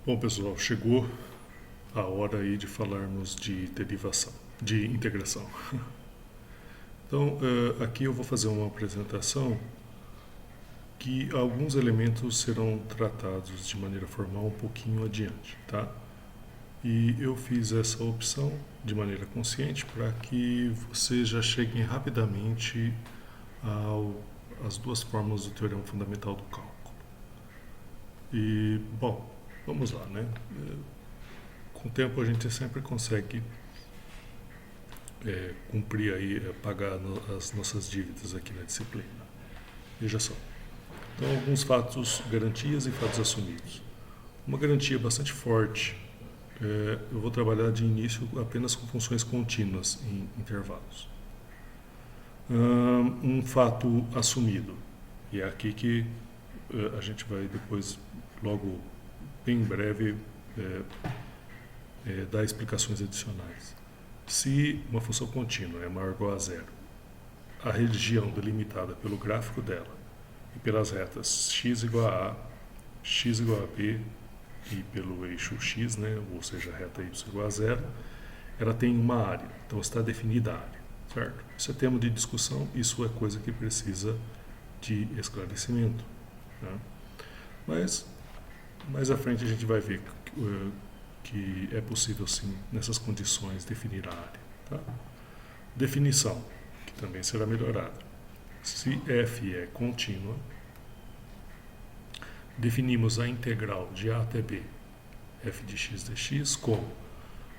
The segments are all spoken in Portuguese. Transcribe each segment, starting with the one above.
Bom, pessoal, chegou a hora aí de falarmos de derivação, de integração. Então, aqui eu vou fazer uma apresentação que alguns elementos serão tratados de maneira formal um pouquinho adiante, tá? E eu fiz essa opção de maneira consciente para que vocês já cheguem rapidamente às duas fórmulas do teorema fundamental do cálculo. E, bom, vamos lá, né? Com o tempo a gente sempre consegue cumprir aí, pagar as nossas dívidas aqui na disciplina. Veja só. Então, alguns fatos, garantias e fatos assumidos. Uma garantia bastante forte, eu vou trabalhar de início apenas com funções contínuas em intervalos. Um fato assumido, e é aqui que a gente vai depois, logo, bem em breve, dar explicações adicionais. Se uma função contínua é maior ou igual a zero, a região delimitada pelo gráfico dela e pelas retas x igual a A, x igual a B e pelo eixo x, né, ou seja, a reta y igual a zero, ela tem uma área, então está definida a área, certo? Isso é tema de discussão, isso é coisa que precisa de esclarecimento, né? Mas mais à frente a gente vai ver que é possível sim, nessas condições, definir a área, tá? Definição, que também será melhorada. Se f é contínua, definimos a integral de a até b, f de x dx, como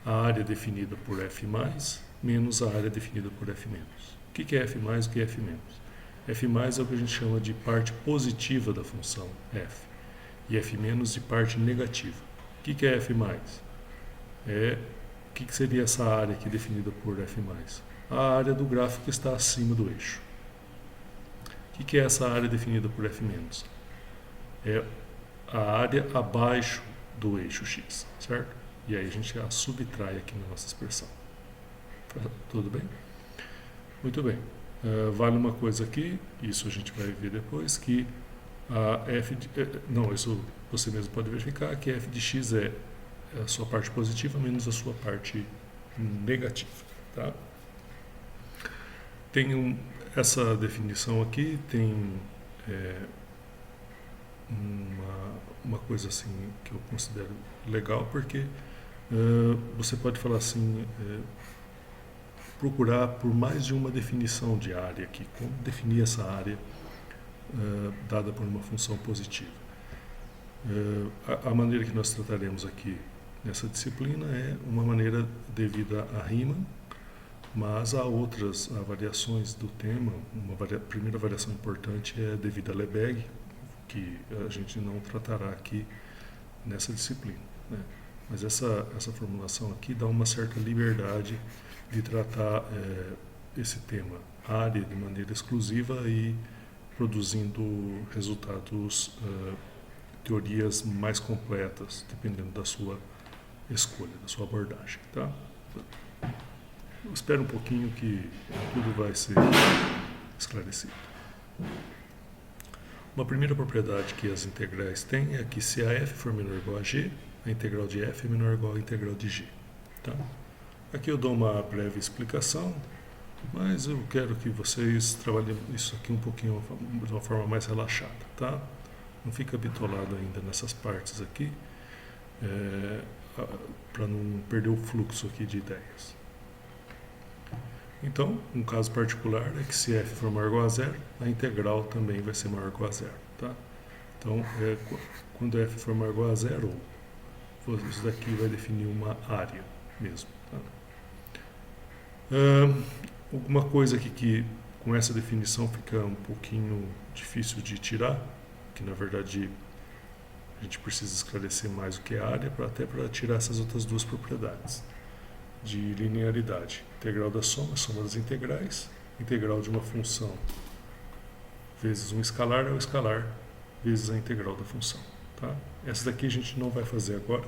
a área definida por f mais, menos a área definida por f menos. O que é f mais e o que é f menos? F mais é o que a gente chama de parte positiva da função f, e f menos de parte negativa. O que é f mais? O que seria essa área aqui definida por f mais? A área do gráfico que está acima do eixo. O que é essa área definida por f menos? É a área abaixo do eixo x, certo? E aí a gente a subtrai aqui na nossa expressão. Tudo bem? Muito bem. Vale uma coisa aqui, isso a gente vai ver depois, que a f de, não, isso você mesmo pode verificar, que f de x é a sua parte positiva menos a sua parte negativa, tá? Tem essa definição aqui, tem uma coisa assim que eu considero legal, porque você pode falar assim, procurar por mais de uma definição de área aqui, como definir essa área dada por uma função positiva. A maneira que nós trataremos aqui nessa disciplina é uma maneira devida a Riemann, mas há outras variações do tema. Primeira variação importante é devida a Lebesgue, que a gente não tratará aqui nessa disciplina, né? Mas essa formulação aqui dá uma certa liberdade de tratar esse tema área de maneira exclusiva e produzindo resultados, teorias mais completas, dependendo da sua escolha, da sua abordagem, tá? Espera um pouquinho que tudo vai ser esclarecido. Uma primeira propriedade que as integrais têm é que se a f for menor ou igual a g, a integral de f é menor ou igual à integral de g, tá? Aqui eu dou uma breve explicação, mas eu quero que vocês trabalhem isso aqui um pouquinho de uma forma mais relaxada, tá? Não fica bitolado ainda nessas partes aqui, para não perder o fluxo aqui de ideias. Então, um caso particular é que se f for maior ou igual a zero, a integral também vai ser maior ou igual a zero, tá? Então, quando f for maior ou igual a zero, isso daqui vai definir uma área mesmo, tá? Alguma coisa aqui que com essa definição fica um pouquinho difícil de tirar, que na verdade a gente precisa esclarecer mais o que é área, até para tirar essas outras duas propriedades de linearidade. Integral da soma das integrais, integral de uma função vezes um escalar é o escalar vezes a integral da função, tá? Essa daqui a gente não vai fazer agora.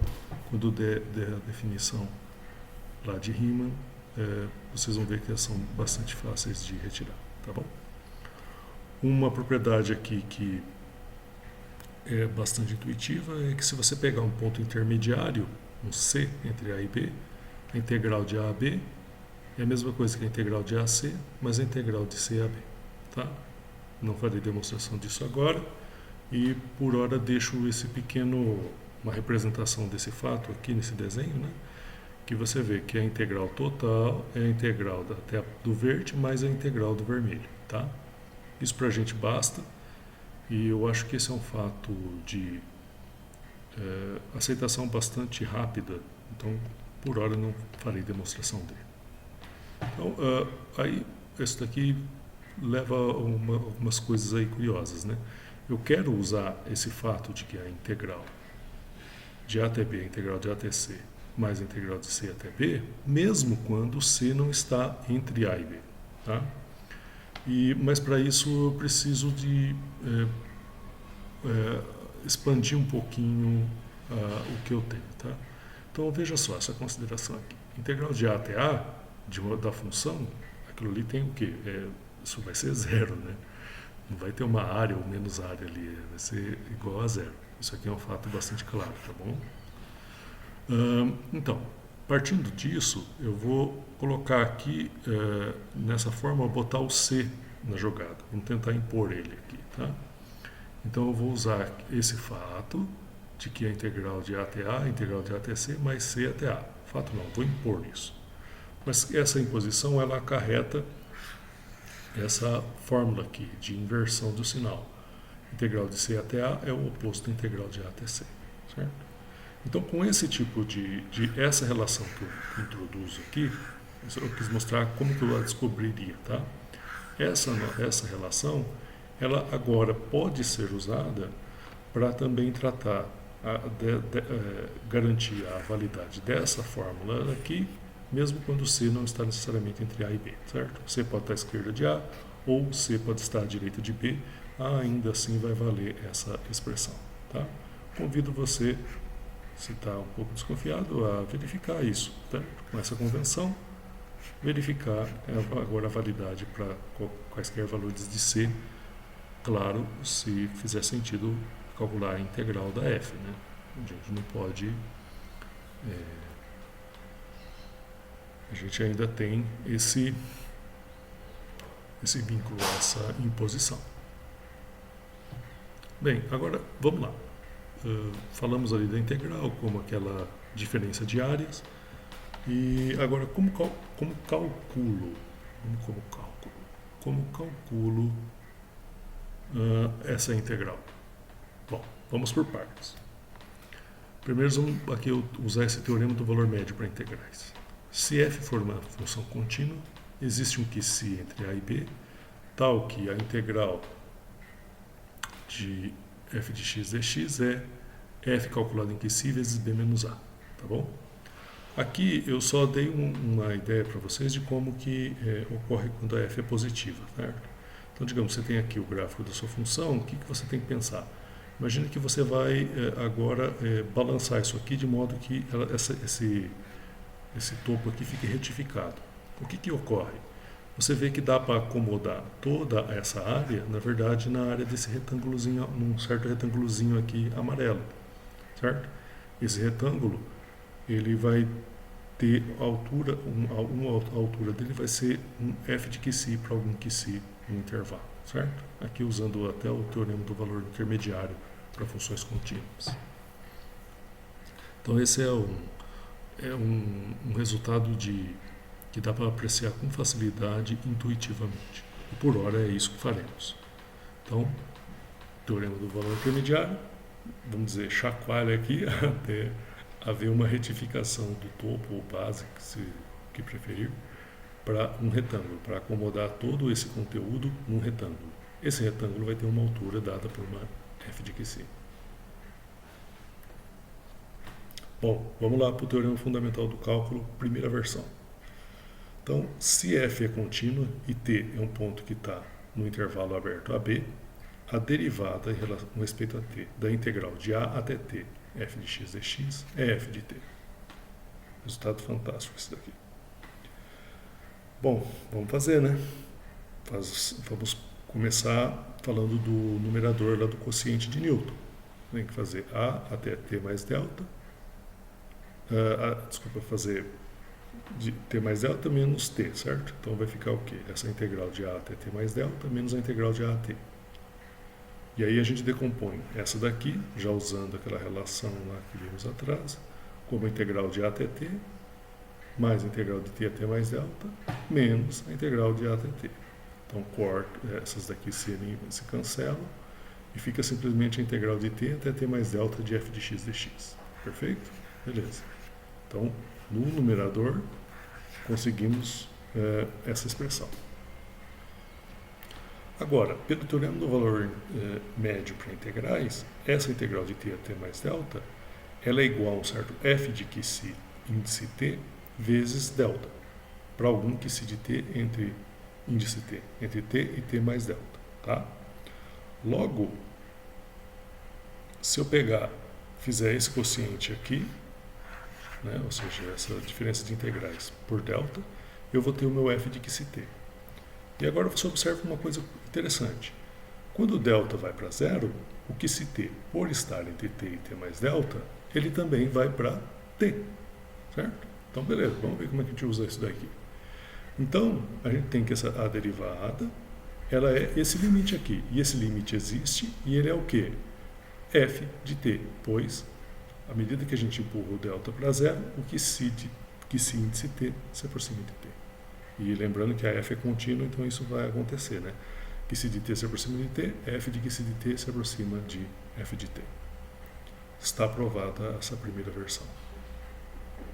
Quando der a definição lá de Riemann, vocês vão ver que elas são bastante fáceis de retirar, tá bom? Uma propriedade aqui que é bastante intuitiva é que se você pegar um ponto intermediário, um C entre A e B, a integral de A a B é a mesma coisa que a integral de A a C, mas a integral de C a B. Tá? Não farei demonstração disso agora e por hora deixo uma representação desse fato aqui nesse desenho, né? Que você vê que a integral total é a integral do verde mais a integral do vermelho. Tá? Isso para a gente basta e eu acho que esse é um fato de aceitação bastante rápida, então por hora não farei demonstração dele. Então, aí, isso daqui leva a algumas coisas aí curiosas, né? Eu quero usar esse fato de que a integral de A até B, a integral de A até C, mais a integral de C até B, mesmo quando C não está entre A e B, tá? Mas para isso eu preciso de expandir um pouquinho o que eu tenho, tá? Então veja só essa consideração aqui. Integral de A até A da função, aquilo ali tem o quê? Isso vai ser zero, né? Não vai ter uma área ou menos área ali, vai ser igual a zero. Isso aqui é um fato bastante claro, tá bom? Então, partindo disso, eu vou colocar aqui, nessa forma, botar o C na jogada. Vamos tentar impor ele aqui, tá? Então, eu vou usar esse fato de que a integral de A até A, a integral de A até C, mais C até A. Fato não, vou impor isso. Mas essa imposição, ela acarreta essa fórmula aqui de inversão do sinal. Integral de C até A é o oposto da integral de A até C, certo? Então, com esse tipo essa relação que eu introduzo aqui, eu quis mostrar como que eu a descobriria, tá? Essa relação, ela agora pode ser usada para também tratar, garantir a validade dessa fórmula aqui, mesmo quando C não está necessariamente entre A e B, certo? C pode estar à esquerda de A ou C pode estar à direita de B, ainda assim vai valer essa expressão, tá? Convido você, se está um pouco desconfiado, a verificar isso, tá? Com essa convenção, verificar agora a validade para quaisquer valores de C, claro, se fizer sentido calcular a integral da f, né? A gente não pode... a gente ainda tem esse vínculo, essa imposição. Bem, agora vamos lá. Falamos ali da integral, como aquela diferença de áreas. E agora, como calculo essa integral? Bom, vamos por partes. Primeiro, vamos aqui usar esse teorema do valor médio para integrais. Se f for uma função contínua, existe um QC entre A e B, tal que a integral de f de x dx é f calculado em QC vezes b menos a, tá bom? Aqui eu só dei uma ideia para vocês de como que ocorre quando a f é positiva, certo? Então, digamos, você tem aqui o gráfico da sua função, o que você tem que pensar? Imagina que você vai agora balançar isso aqui de modo que esse topo aqui fique retificado. O que ocorre? Você vê que dá para acomodar toda essa área, na verdade, na área desse retângulozinho, num certo retângulozinho aqui amarelo, certo? Esse retângulo, ele vai ter altura, uma altura dele vai ser um f de QC para algum QC no intervalo, certo? Aqui usando até o teorema do valor intermediário para funções contínuas. Então esse é um resultado que dá para apreciar com facilidade intuitivamente. E por hora é isso que faremos. Então, teorema do valor intermediário, vamos dizer, chacoalha aqui até haver uma retificação do topo ou base, que preferir, para um retângulo, para acomodar todo esse conteúdo num retângulo. Esse retângulo vai ter uma altura dada por uma f de QC. Bom, vamos lá para o teorema fundamental do cálculo, primeira versão. Então, se f é contínua e t é um ponto que está no intervalo aberto AB, a derivada em relação, com respeito a t da integral de a até t, f de x dx, é f de t. Resultado fantástico esse daqui. Bom, vamos fazer, né? Vamos começar falando do numerador lá do quociente de Newton. tem que fazer A até T mais delta, fazer de T mais delta menos T, certo? Então vai ficar o quê? Essa integral de A até T mais delta menos a integral de A a T. E aí a gente decompõe essa daqui, já usando aquela relação lá que vimos atrás, como a integral de A até T, mais a integral de T até mais delta, menos a integral de A até T. Então, essas daqui se cancelam e fica simplesmente a integral de T até T mais delta de f de x dx. Perfeito? Beleza. Então, no numerador, conseguimos essa expressão. Agora, pelo teorema do valor médio para integrais, essa integral de t até mais delta, ela é igual a um certo f de índice t vezes delta, para algum índice de t entre índice t, entre t e t mais delta. Tá? Logo, se eu fizer esse quociente aqui, né, ou seja, essa diferença de integrais por delta, eu vou ter o meu f de t. E agora você observa uma coisa interessante. Quando o delta vai para zero, o t, por estar entre t e t mais delta, ele também vai para t. Certo? Então, beleza, vamos ver como é que a gente usa isso daqui. Então, a gente tem que a derivada, ela é esse limite aqui. E esse limite existe, e ele é o quê? F de t, pois, à medida que a gente empurra o delta para zero, o índice t se aproxima de t. E lembrando que a f é contínua, então isso vai acontecer, né? Que de t se aproxima de t, f de de t se aproxima de f de t. Está aprovada essa primeira versão.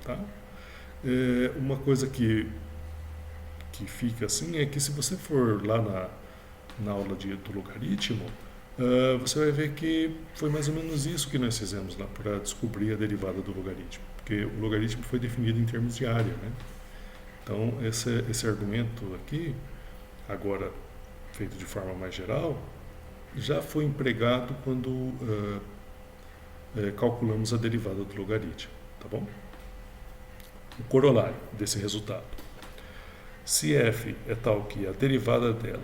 Tá? Uma coisa que fica assim é que se você for lá na aula do logaritmo, você vai ver que foi mais ou menos isso que nós fizemos lá para descobrir a derivada do logaritmo. Porque o logaritmo foi definido em termos de área, né? Então, esse argumento aqui, agora feito de forma mais geral, já foi empregado quando calculamos a derivada do logaritmo, tá bom? O corolário desse resultado. Se f é tal que a derivada dela,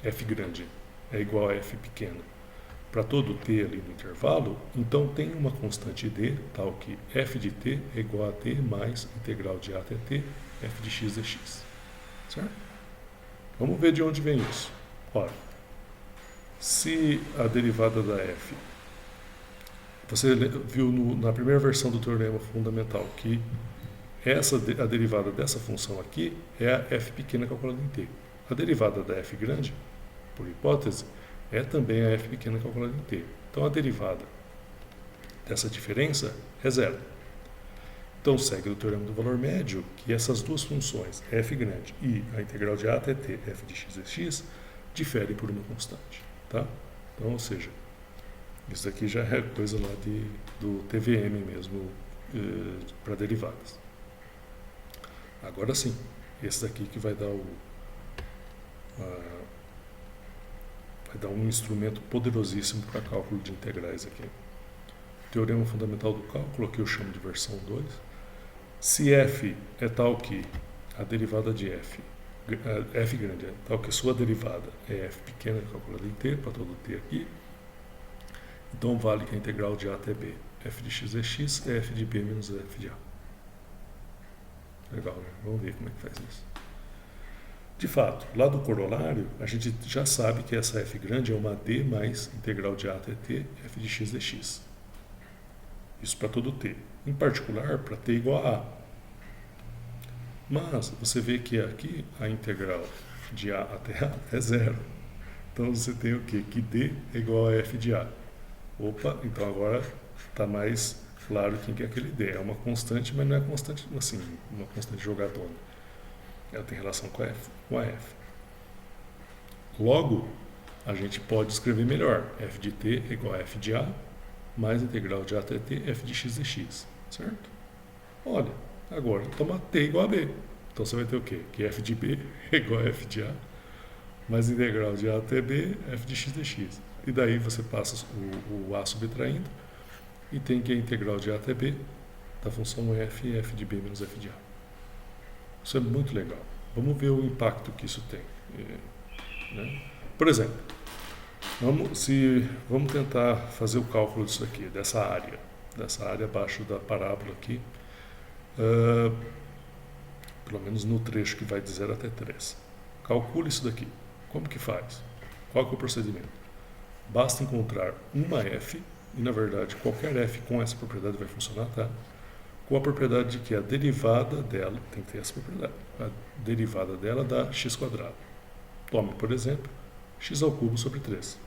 f grande, é igual a f pequeno, para todo t ali no intervalo, então tem uma constante d, tal que f de t é igual a t mais integral de a até t, f de x dx. Certo? Vamos ver de onde vem isso. Ora, se a derivada da f, você viu na primeira versão do teorema fundamental que a derivada dessa função aqui é a f pequena calculada em t. A derivada da f grande, por hipótese, é também a f pequena calculada em t. Então, a derivada dessa diferença é zero. Então, segue do teorema do valor médio que essas duas funções, f grande e a integral de a até t, f de x dx, diferem por uma constante. Tá? Então, ou seja, isso aqui já é coisa lá do TVM mesmo, para derivadas. Agora sim, esse daqui que vai dar um instrumento poderosíssimo para cálculo de integrais aqui. Teorema fundamental do cálculo, aqui eu chamo de versão 2. Se f é tal que a derivada de f grande é tal que a sua derivada é f pequena calculada em t, para todo t aqui, então vale que a integral de a até b, f de x dx, é f de b menos f de a. Legal, né? Vamos ver como é que faz isso. De fato, lá do corolário, a gente já sabe que essa f grande é uma d mais integral de a até t, f de x dx. Isso para todo t. Em particular, para t igual a a. Mas você vê que aqui a integral de a até a é zero. Então você tem o quê? Que d é igual a f de a. Opa, então agora está mais claro quem que é aquele d. É uma constante, mas não é constante assim, uma constante jogadona. Ela tem relação com a f. Logo, a gente pode escrever melhor. F de t é igual a f de a, mais integral de a até t, f de x dx. Certo? Olha, agora toma t igual a b. Então você vai ter o quê? Que f de b é igual a f de a, mais integral de a até b, f de x dx. E daí você passa o a subtraindo e tem que a integral de a até b da função f, f de b menos f de a. Isso é muito legal. Vamos ver o impacto que isso tem. Né? Por exemplo, Vamos tentar fazer o cálculo disso aqui, dessa área abaixo da parábola aqui, pelo menos no trecho que vai de 0 até 3. Calcule isso daqui. Como que faz? Qual que é o procedimento? Basta encontrar uma f, e na verdade qualquer f com essa propriedade vai funcionar, tá? Com a propriedade de que a derivada dela, tem que ter essa propriedade, a derivada dela dá x². Tome, por exemplo, x² sobre 3.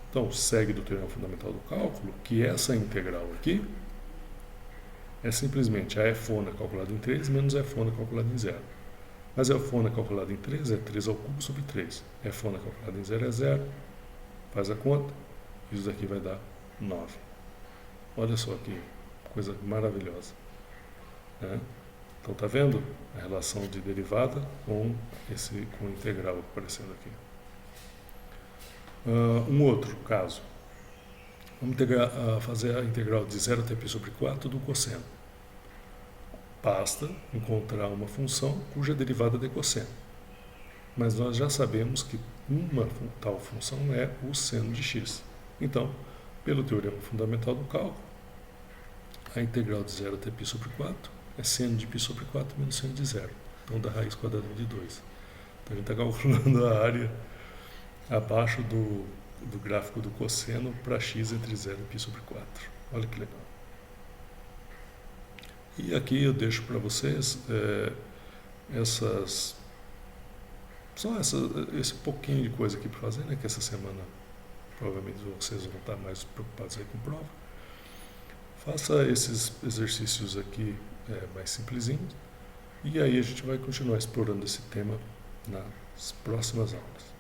Então, segue do teorema fundamental do cálculo que essa integral aqui é simplesmente a f-ona calculada em 3 menos a f-ona calculada em 0. Mas a f-ona calculada em 3 é 3² sobre 3. A f-ona calculada em 0 é 0. Faz a conta. Isso daqui vai dar 9. Olha só que coisa maravilhosa, né? Então, tá vendo a relação de derivada com o integral aparecendo aqui. Um outro caso. Vamos fazer a integral de 0 até π sobre 4 do cosseno. Basta encontrar uma função cuja derivada é cosseno. Mas nós já sabemos que uma tal função é o seno de x. Então, pelo teorema fundamental do cálculo, a integral de 0 até π sobre 4 é seno de π sobre 4 menos seno de 0. Então, dá raiz quadrada de 2. Então, a gente está calculando a área abaixo do gráfico do cosseno para x entre 0 e π sobre 4. Olha que legal. E aqui eu deixo para vocês esse pouquinho de coisa aqui para fazer, né? Que essa semana provavelmente vocês vão estar mais preocupados aí com prova. Faça esses exercícios aqui mais simplesinhos e aí a gente vai continuar explorando esse tema nas próximas aulas.